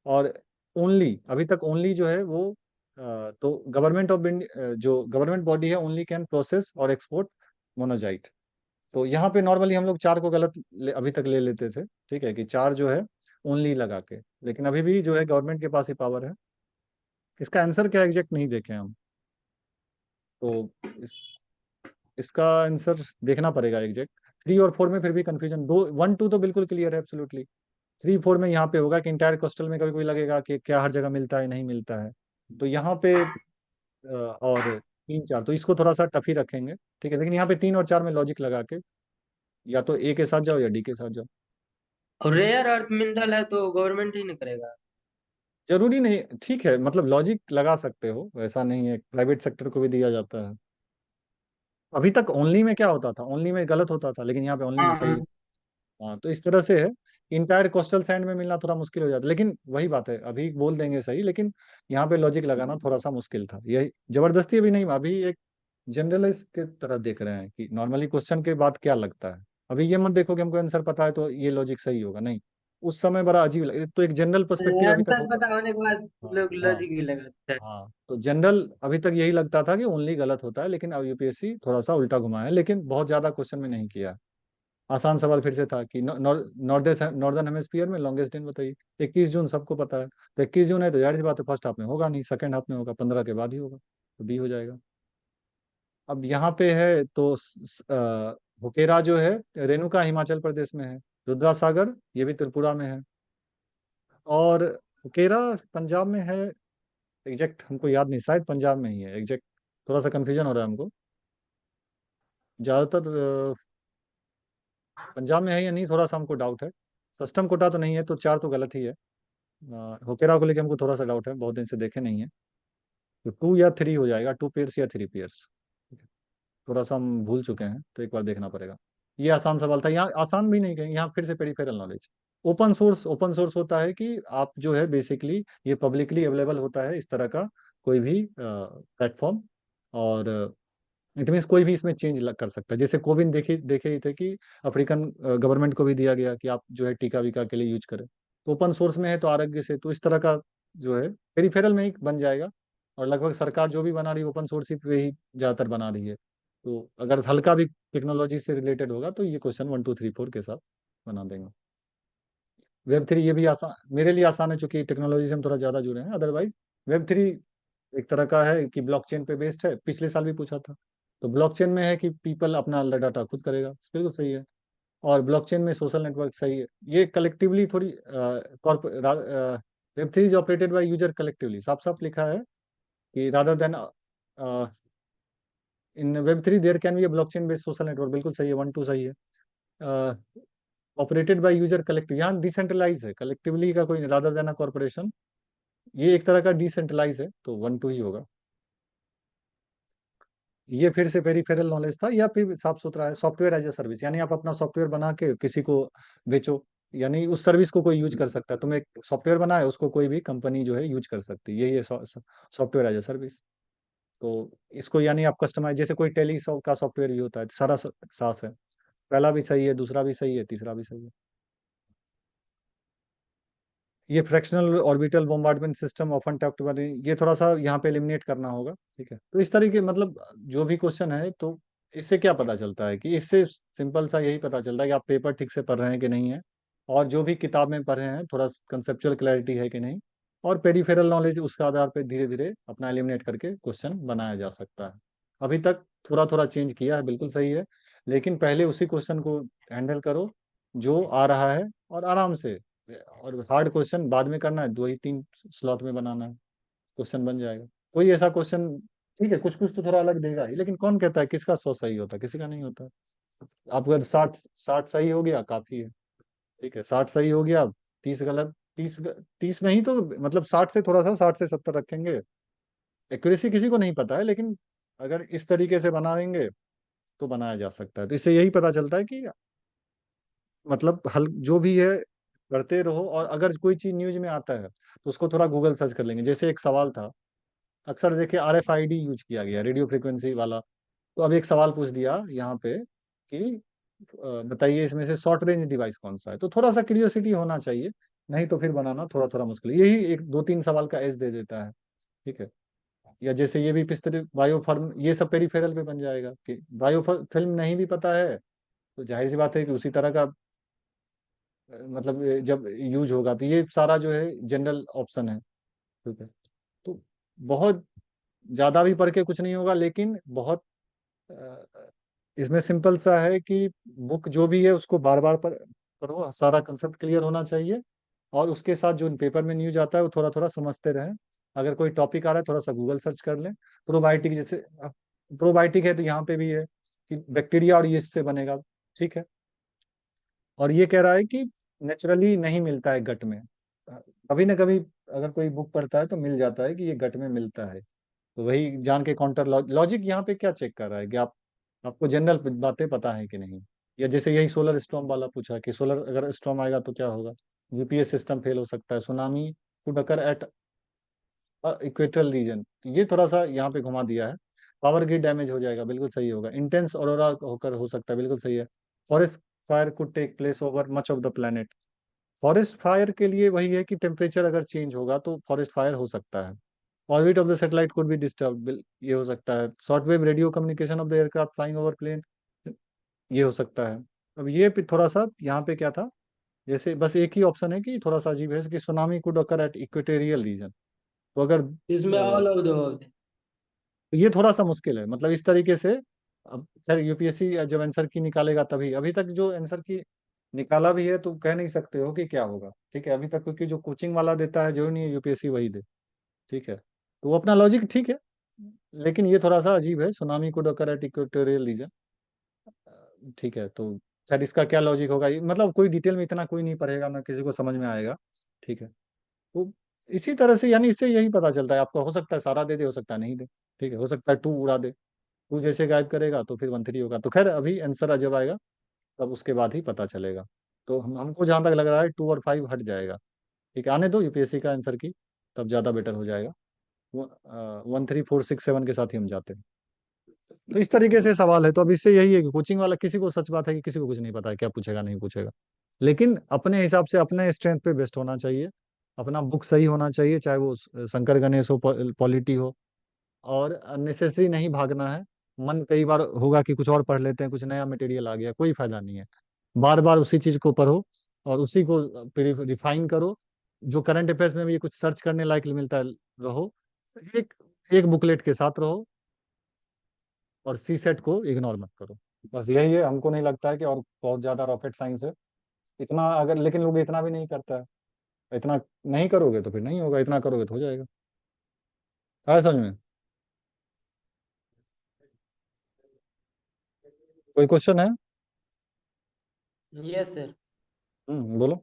और ओनली अभी तक ओनली जो है वो तो गवर्नमेंट ऑफ इंडिया जो गवर्नमेंट बॉडी है ओनली कैन प्रोसेस और एक्सपोर्ट मोनोजाइट, तो यहाँ पे नॉर्मली हम लोग चार को गलत अभी तक ले लेते थे, ठीक है, कि चार जो है ओनली लगा के, लेकिन अभी भी जो है गवर्नमेंट के पास ही पावर है। इसका आंसर क्या एग्जैक्ट नहीं देखे हम, तो इसका आंसर देखना पड़ेगा एग्जैक्ट, 3 और 4 में फिर भी कंफ्यूजन, 2 1 2 तो बिल्कुल क्लियर है एब्सोल्युटली, 3 4 में यहाँ पे होगा कि इंटायर कोस्टल में कभी कोई लगेगा कि क्या हर जगह मिलता है नहीं मिलता है, तो यहाँ पे और तीन चार, तो इसको थोड़ा सा टफ ही रखेंगे, ठीक है, लेकिन यहाँ पे 3 और 4 में लॉजिक लगा के या तो ए के साथ जाओ या डी के साथ जाओ।
और रेयर अर्थ मिनरल है तो गवर्नमेंट ही नहीं करेगा।
जरूरी नहीं, ठीक है, मतलब लॉजिक लगा सकते हो, ऐसा नहीं है, प्राइवेट सेक्टर को भी दिया जाता है। अभी तक ओनली में क्या होता था, ओनली में गलत होता था, लेकिन यहाँ पे ओनली में
हाँ
सही है।
हाँ।
हाँ, तो इस तरह से है। इंटायर कोस्टल सैंड में मिलना थोड़ा मुश्किल हो जाता है, लेकिन वही बात है, अभी बोल देंगे सही, लेकिन यहाँ पे लॉजिक लगाना थोड़ा सा मुश्किल था, यही जबरदस्ती अभी नहीं, अभी एक जनरलाइज के तरह देख रहे हैं कि नॉर्मली क्वेश्चन के बाद क्या लगता है। अभी ये मत देखो कि हमको आंसर पता है तो ये लॉजिक सही होगा, नहीं। उस समय बड़ा अजीब लगे, तो एक जनरल पर्सपेक्टिव अभी तक
आंसर
होता।
पता होने के बाद
हाँ
लोग
हाँ
लॉजिक भी लगाते हैं।
हाँ, तो जनरल अभी तक यही लगता था कि ओनली गलत होता है, लेकिन अब यूपीएससी थोड़ा सा उल्टा घुमाया है, लेकिन बहुत ज्यादा क्वेश्चन में नहीं किया। आसान सवाल फिर से था कि नॉर्दर्न हेमिस्फीयर में लॉन्गेस्ट दिन बताइए। 21 जून सबको पता है, तो 21 जून है तो जाहिर सी बात है फर्स्ट हाफ में होगा नहीं, सेकंड हाफ में होगा, 15 के बाद ही होगा, तो बी हो जाएगा। अब यहाँ पे है तो हुकेरा जो है, रेणुका हिमाचल प्रदेश में है, रुद्रा सागर ये भी त्रिपुरा में है, और हुकेरा पंजाब में है। एग्जैक्ट हमको याद नहीं, शायद पंजाब में ही है एग्जैक्ट, थोड़ा सा कंफ्यूजन हो रहा है हमको। ज्यादातर पंजाब में है या नहीं, थोड़ा सा हमको डाउट है। सस्टम कोटा तो नहीं है, तो 4 तो गलत ही है। होकेरा को लेके हमको थोड़ा सा डाउट है, बहुत दिन से देखे नहीं है, तो 2 या 3 हो जाएगा, 2 पेयर्स या 3 पेयर्स। थोड़ा सा हम भूल चुके हैं, तो एक बार देखना पड़ेगा। ये आसान सवाल था, यहाँ आसान भी नहीं कहेंगे, यहाँ फिर से पेरिफेरल नॉलेज। ओपन सोर्स होता है कि आप जो है बेसिकली ये पब्लिकली अवेलेबल होता है इस तरह का कोई भी प्लेटफॉर्म, और इट मीन्स कोई भी इसमें चेंज कर सकता है। जैसे कोविन देखे देखे ही थे कि अफ्रीकन गवर्नमेंट को भी दिया गया कि आप जो है टीका वीका के लिए यूज करें, तो ओपन सोर्स में है तो आरोग्य से, तो इस तरह का जो है पेरिफेरल में ही बन जाएगा। और लगभग सरकार जो भी बना रही है ओपन सोर्स ही पे ही ज्यादातर बना रही है, तो अगर हल्का भी टेक्नोलॉजी से रिलेटेड होगा तो ये क्वेश्चन 1 2 3 4 के साथ बना देंगे। वेब 3 ये भी आसान, मेरे लिए आसान है क्योंकि टेक्नोलॉजी से हम थोड़ा ज्यादा जुड़े हैं, अदरवाइज वेब 3 एक तरह का है कि ब्लॉकचेन पे बेस्ड है, पिछले साल भी पूछा था। तो ब्लॉकचेन में है कि पीपल अपना डाटा खुद करेगा, बिल्कुल सही है। और ब्लॉकचेन में सोशल नेटवर्क सही है, ये कलेक्टिवली थोड़ी web 3 is operated by user collectively, साफ साफ लिखा है कि rather than in web 3 there can be a blockchain based social network, बिल्कुल सही है, 1 2 सही है। ऑपरेटेड बाय यूजर कलेक्टिव, यहाँ डिसेंट्रलाइज है, कलेक्टिवली का कोई रादर देन कॉर्पोरेशन, ये एक तरह का डिसेंट्रलाइज है, तो 1 2 ही होगा। ये फिर से पेरिफेरल नॉलेज था, या फिर साफ सुथरा है सॉफ्टवेयर एज ए सर्विस, यानी आप अपना सॉफ्टवेयर बना के किसी को बेचो, यानी उस सर्विस को कोई यूज कर सकता है, तुम एक सॉफ्टवेयर बनाए उसको कोई भी कंपनी जो है यूज कर सकती है, यही है सॉफ्टवेयर एज ए सर्विस। तो इसको यानी आप कस्टमाइज, जैसे कोई टेली का सॉफ्टवेयर भी होता है, सारा सास है, पहला भी सही है, दूसरा भी सही है, तीसरा भी सही है। ये fractional orbital bombardment system often talked वाली, ये थोड़ा सा यहाँ पे एलिमिनेट करना होगा, ठीक है। तो इस तरीके मतलब जो भी क्वेश्चन है, तो इससे क्या पता चलता है कि इससे सिंपल सा यही पता चलता है कि आप पेपर ठीक से पढ़ रहे हैं कि नहीं है, और जो भी किताब में पढ़े हैं थोड़ा कंसेप्चुअल क्लैरिटी है कि नहीं, और पेरिफेरल नॉलेज उसके आधार पर धीरे धीरे अपना एलिमिनेट करके क्वेश्चन बनाया जा सकता है। अभी तक थोड़ा थोड़ा चेंज किया है, बिल्कुल सही है, लेकिन पहले उसी क्वेश्चन को हैंडल करो जो आ रहा है, और आराम से, और हार्ड क्वेश्चन बाद में करना है, 2 ही 3 स्लॉट में बनाना है, क्वेश्चन बन जाएगा। कोई ऐसा क्वेश्चन, ठीक है, कुछ कुछ तो थोड़ा अलग देगा ही, लेकिन कौन कहता है किसका 100 सही होता है, किसी का नहीं होता। आपको अगर 60 60 सही हो गया काफी है, ठीक है, 60 सही हो गया, 30 गलत, 30 नहीं तो मतलब 60 से थोड़ा सा, 60 से 70 रखेंगे। एक्यूरेसी किसी को नहीं पता है, लेकिन अगर इस तरीके से बनाएंगे तो बनाया जा सकता है। तो इससे यही पता चलता है कि मतलब हल जो भी है करते रहो, और अगर कोई चीज न्यूज में आता है तो उसको थोड़ा गूगल सर्च कर लेंगे। जैसे एक सवाल था, अक्सर देखिए RFID यूज किया गया, रेडियो फ्रिक्वेंसी वाला, तो अब एक सवाल पूछ दिया यहाँ पे कि बताइए इसमें से शॉर्ट रेंज डिवाइस कौन सा है, तो थोड़ा सा क्यूरियोसिटी होना चाहिए, नहीं तो फिर बनाना थोड़ा थोड़ा मुश्किल है। यही एक 2 3 सवाल का एज दे देता है, ठीक है। या जैसे ये भी पिस्टल बायोफर्म, ये सब पेरिफेरल पे बन जाएगा कि बायोफिल्म नहीं भी पता है, तो जाहिर सी बात है कि उसी तरह का मतलब जब यूज होगा तो ये सारा जो है जनरल ऑप्शन है, ठीक है। तो बहुत ज्यादा भी पढ़ के कुछ नहीं होगा, लेकिन बहुत इसमें सिंपल सा है कि बुक जो भी है उसको बार बार पढ़ो, सारा कंसेप्ट क्लियर होना चाहिए, और उसके साथ जो पेपर में न्यूज आता है वो थोड़ा थोड़ा समझते रहें, अगर कोई टॉपिक आ रहा है थोड़ा सा गूगल सर्च कर लें। प्रोबायोटिक जैसे प्रोबायोटिक है तो यहाँ पे भी है कि बैक्टीरिया और यीस्ट से बनेगा। ठीक है। और ये कह रहा है कि नेचुरली नहीं मिलता है गट में। कभी ना कभी अगर कोई बुक पढ़ता है तो मिल जाता है कि ये गट में मिलता है। तो वही जान के काउंटर लॉजिक यहाँ पे क्या चेक कर रहा है कि आप आपको जनरल बातें पता है कि नहीं। या जैसे यही सोलर स्टॉर्म वाला पूछा कि सोलर अगर स्टॉर्म आएगा तो क्या होगा। यूपीएस सिस्टम फेल हो सकता है, tsunami could occur at equatorial region. ये थोड़ा सा यहाँ पे घुमा दिया है। पावर ग्रिड डैमेज हो जाएगा, बिल्कुल सही होगा। इंटेंस ऑरोरा होकर हो सकता है, बिल्कुल सही है। Forest fire could take place over much of the planet. Forest fire के लिए वही है कि टेम्परेचर अगर चेंज होगा तो फॉरेस्ट फायर हो सकता है। Orbit of the satellite could be disturb, ये हो सकता है। Shortwave radio communication of the aircraft flying over plane, ये हो सकता है। अब ये थोड़ा सा यहाँ पे क्या था, जैसे बस एक ही ऑप्शन है कि थोड़ा सा अजीब है कि tsunami could occur at equatorial region. तो अगर
इसमें ऑल ऑफ द अबव है।
ये थोड़ा सा मुश्किल है, मतलब इस तरीके से। अब खैर यूपीएससी जब आंसर की निकालेगा तभी, अभी तक जो आंसर की निकाला भी है तो कह नहीं सकते हो कि क्या होगा। ठीक है, अभी तक क्योंकि जो कोचिंग वाला देता है जरूरी नहीं है यूपीएससी वही दे। ठीक है, तो वो अपना लॉजिक ठीक है, लेकिन ये थोड़ा सा अजीब है, सुनामी को डॉकर एट इक्वेटोरियल रीजन। ठीक है, तो शायद इसका क्या लॉजिक होगा, मतलब कोई डिटेल में इतना कोई नहीं पढ़ेगा ना किसी को समझ में आएगा। ठीक है, तो इसी तरह से यानी इससे यही पता चलता है आपको, हो सकता है सारा दे दे, हो सकता है नहीं दे। ठीक है, हो सकता है टू उड़ा दे, टू जैसे गायब करेगा तो फिर 1 3 होगा। तो खैर अभी आंसर जब आएगा तब उसके बाद ही पता चलेगा। तो हमको जहां तक लग रहा है 2 और 5 हट जाएगा। ठीक है, आने दो यूपीएससी का आंसर की, तब ज्यादा बेटर हो जाएगा। 1 3 4 6 7 के साथ ही हम जाते हैं। तो इस तरीके से सवाल है। तो अब इससे यही है कि कोचिंग वाला, किसी को सच बात है कि किसी को कुछ नहीं पता है क्या पूछेगा नहीं पूछेगा, लेकिन अपने हिसाब से अपने स्ट्रेंथ पे बेस्ट होना चाहिए। अपना बुक सही होना चाहिए, चाहे वो शंकर गणेश हो, पॉलिटी हो। और अननेसेसरी नहीं भागना है। मन कई बार होगा कि कुछ और पढ़ लेते हैं, कुछ नया मटेरियल आ गया, कोई फायदा नहीं है। बार बार उसी चीज को पढ़ो और उसी को रिफाइन करो। जो करंट अफेयर्स में भी कुछ सर्च करने लायक मिलता है, रहो एक एक बुकलेट के साथ रहो। और सी सेट को इग्नोर मत करो। बस यही है, हमको नहीं लगता है कि और बहुत ज्यादा रॉकेट साइंस है इतना। अगर लेकिन लोग इतना भी नहीं करता है। इतना नहीं करोगे तो फिर नहीं होगा, इतना करोगे तो हो जाएगा। है समझ में? कोई क्वेश्चन है?
Yes sir.
बोलो।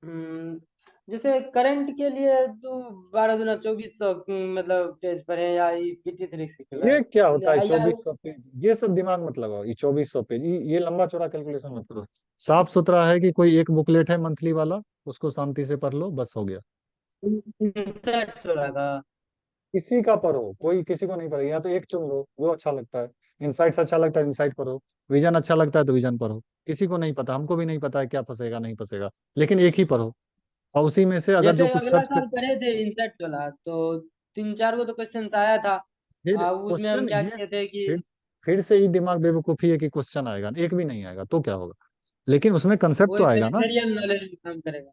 हम्म, जैसे करंट के लिए तो 12 दूना 2400 मतलब पेज पढ़े या 53
ये क्या होता है
या
2400 पेज, ये सब दिमाग मत लगाओ। ये 2400 पेज, ये लंबा चौड़ा कैलकुलेशन मत करो। साफ सुथरा है कि कोई एक बुकलेट है मंथली वाला, उसको शांति से पढ़ लो, बस हो गया।
इंसर्ट हो रहा था।
किसी का पढ़ो, कोई किसी को नहीं पढ़ेगा, या तो एक चुन लो जो अच्छा लगता है। इनसाइट्स अच्छा लगता है इनसाइट पढ़ो, विजन अच्छा लगता है तो विजन पढ़ो। किसी को नहीं पता, हमको भी नहीं पता है क्या फंसेगा नहीं फंसेगा, लेकिन एक ही पढ़ो। और उसी में से अगर जो
जैसे
कुछ
अगला
सर्च कर,
साल पढ़े थे इंसर्ट वाला तो 3 4 को तो क्वेश्चन आया था।
फिर
उसमें हम
क्वेश्चन
क्या
ये,
किए थे कि
फिर से ही दिमाग बेवकूफी है कि क्वेश्चन आएगा, एक भी नहीं आएगा तो क्या होगा, लेकिन उसमें कंसेप्ट
वो
तो
एक
आएगा ना।
पेरिफेरियल नॉलेज में काम करेगा।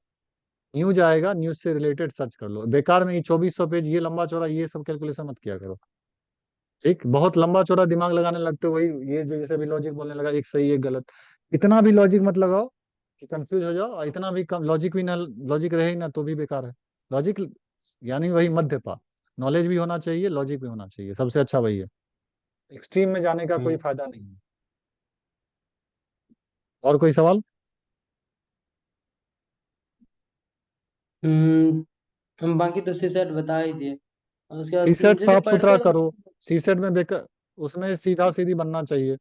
न्यूज आएगा, न्यूज से रिलेटेड सर्च कर लो। बेकार में ये 2400 पेज, ये लंबा चौड़ा ये सब कैलकुलेशन मत किया करो। ठीक, बहुत लंबा चौड़ा दिमाग लगाने लगते हो, वही ये जो जैसे भी लॉजिक बोलने लगा, एक सही एक गलत। इतना भी लॉजिक मत लगाओ कि कंफ्यूज हो जाओ, और इतना भी कम लॉजिक भी ना, लॉजिक रहे ही ना तो भी बेकार है। लॉजिक यानी वही मध्य पा, नॉलेज भी होना चाहिए, लॉजिक भी होना चाहिए, सबसे अच्छा वही है। एक्सट्रीम में जाने का कोई
हम्म
फायदा नहीं है। और कोई सवाल?
हम्म, हम बाकी तो सीसेट बता ही दिए। और उसके
सी
बाद
सेट
जैसे
साफ सुथरा
पढ़ते
करो।
रहो।
सी सेट में बेकार, उसमें सीधा सीधी बनना चाहिए।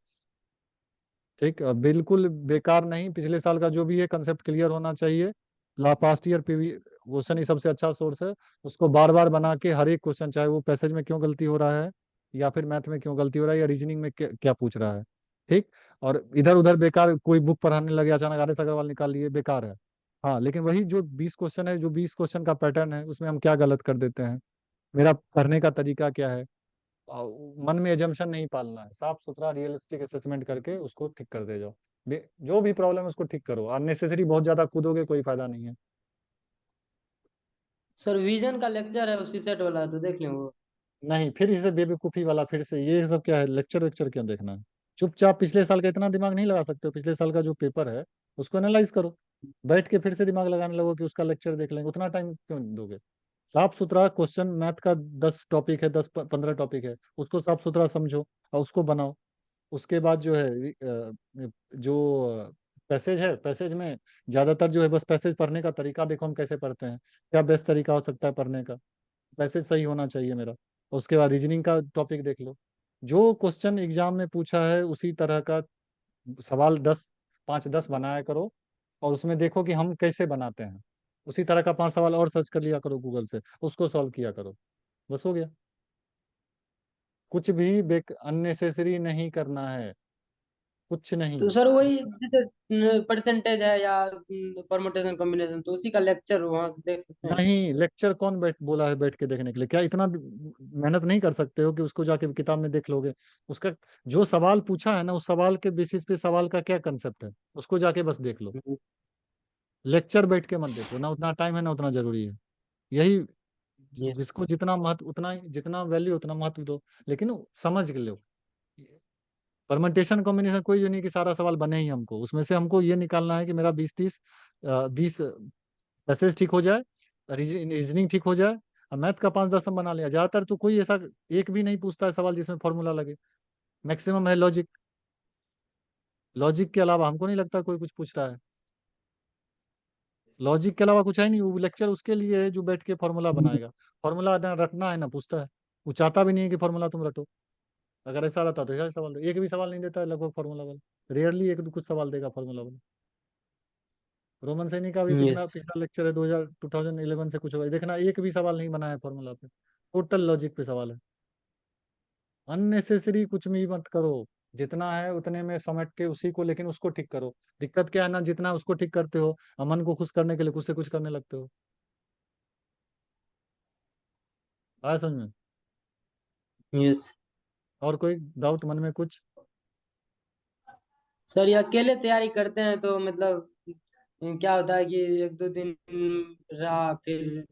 ठीक, बिल्कुल बेकार नहीं, पिछले साल का जो भी है कंसेप्ट क्लियर होना चाहिए। ला पास्ट ईयर पीवी क्वेश्चन ही सबसे अच्छा सोर्स है। उसको बार बार बना के हर एक क्वेश्चन, चाहे वो पैसेज में क्यों गलती हो रहा है, या फिर मैथ में क्यों गलती हो रहा है, या रीजनिंग में क्या पूछ रहा है। ठीक, और इधर उधर बेकार कोई बुक पढ़ाने लगे अचानक आर एस अग्रवाल निकाल लिए, बेकार है। हाँ, लेकिन वही जो 20 क्वेश्चन है, जो 20 क्वेश्चन का पैटर्न है, उसमें हम क्या गलत कर देते हैं, मेरा पढ़ने का तरीका क्या है। और मन में एजम्पशन नहीं पालना है, साफ सुथरा रियलिस्टिक असेसमेंट करके उसको ठीक कर दे जाओ। जो भी प्रॉब्लम है उसको ठीक करो, अननेसेसरी बहुत ज्यादा कूदोगे कोई फायदा नहीं है।
सर विजन का लेक्चर है उसी सेट वाला तो देख लें वो।
नहीं, फिर इसे बेवकूफी वाला, फिर से ये सब क्या है, लेक्चर वेक्चर क्यों देखना है। चुपचाप पिछले साल का इतना दिमाग नहीं लगा सकते हो, पिछले साल का जो पेपर है उसको एनालाइज करो। बैठ के फिर से दिमाग लगाने लगो कि उसका लेक्चर देख लेंगे, उतना टाइम क्यों दोगे। साफ सुथरा क्वेश्चन मैथ का 10 टॉपिक है, 10 15 टॉपिक है, उसको साफ सुथरा समझो और उसको बनाओ। उसके बाद जो है जो पैसेज है, पैसेज में ज्यादातर जो है बस पैसेज पढ़ने का तरीका देखो हम कैसे पढ़ते हैं, क्या बेस्ट तरीका हो सकता है पढ़ने का। पैसेज सही होना चाहिए मेरा। उसके बाद रीजनिंग का टॉपिक देख लो, जो क्वेश्चन एग्जाम में पूछा है उसी तरह का सवाल 5 10 बनाया करो, और उसमें देखो कि हम कैसे बनाते हैं। उसी तरह का 5 सवाल और सर्च कर लिया करो गूगल से, उसको सॉल्व किया करो, बस हो गया। कुछ भी बेक अननेसेसरी नहीं करना है, कुछ नहीं।
तो सर वही जैसे परसेंटेज है या परमुटेशन कॉम्बिनेशन, तो उसी का लेक्चर वहां से देख सकते हैं।
नहीं, लेक्चर कौन बोला है बैठ के देखने के लिए? क्या इतना मेहनत नहीं कर सकते हो कि उसको जाके किताब में देख लोगे? उसका जो सवाल पूछा है ना, उस सवाल के बेसिस पे सवाल का क्या कंसेप्ट है, उसको जाके बस देख लो। लेक्चर बैठ के मत देखो, ना उतना टाइम है ना उतना जरूरी है। यही,
ये
जिसको जितना महत्व उतना ही, जितना वैल्यू उतना महत्व दो, लेकिन समझ के लो। परमेंटेशन कॉम्बिनेशन कोई जो नहीं कि सारा सवाल बने ही हमको, उसमें से हमको ये निकालना है कि मेरा 20 पैसेज ठीक हो जाए, रीजनिंग ठीक हो जाए, और मैथ का 5 10 हम बना लिया। ज्यादातर तो कोई ऐसा एक भी नहीं पूछता है सवाल जिसमें फॉर्मूला लगे। मैक्सिमम है लॉजिक। लॉजिक के अलावा हमको नहीं लगता कोई कुछ पूछ रहा है। लॉजिक के अलावा कुछ है नहीं, वो लेक्चर उसके लिए है जो बैठ के फॉर्मूला बनाएगा। फॉर्मूला ना रटना है ना पूछता है। वो चाहता भी नहीं है कि फॉर्मूला तुम रटो। अगर ऐसा रहता तो ऐसा सवाल एक भी सवाल नहीं देता है लगभग फॉर्मूला वाला, रेयरली एक दो कुछ सवाल देगा फॉर्मूला वाला। रोमन सैनी का भी पिछला
यस।
पिछला लेक्चर है 2011 से कुछ होगा, देखना एक भी सवाल नहीं बनाया फॉर्मूला पे, टोटल लॉजिक पे सवाल है। अननेसेसरी कुछ भी मत करो, जितना है उतने में समेट के उसी को, लेकिन उसको ठीक करो। दिक्कत क्या है ना, जितना उसको ठीक करते हो मन को खुश करने के लिए कुछ से कुछ करने लगते हो। आया समझ में?
यस
और कोई डाउट मन में कुछ?
सर, ये अकेले तैयारी करते हैं तो मतलब क्या होता है कि एक दो दिन रहा, फिर
मत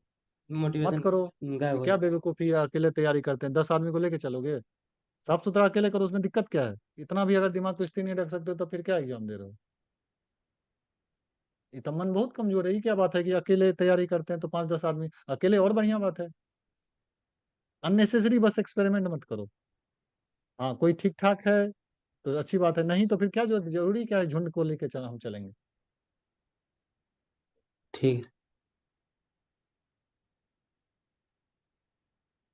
मोटिवेशन
करो।
गायब
ये
हो
क्या
जाता
बेवकूफी है, अकेले तैयारी करते हैं? 10 आदमी को लेके चलोगे? साफ सुथरा अकेले करो, उसमें दिक्कत क्या है? इतना भी अगर दिमाग पे स्थिर नहीं रख सकते हो तो फिर क्या एग्जाम दे रहे हो? ये तो मन बहुत कमजोर है। ये क्या बात है कि अकेले तैयारी करते हैं तो 5 10 आदमी अकेले, और बढ़िया बात है। अननेसेसरी बस एक्सपेरिमेंट मत करो। हाँ, कोई ठीक ठाक है तो अच्छी बात है, नहीं तो फिर क्या, जो जरूरी क्या है झुंड को लेके हम चलेंगे।
है। ठीक।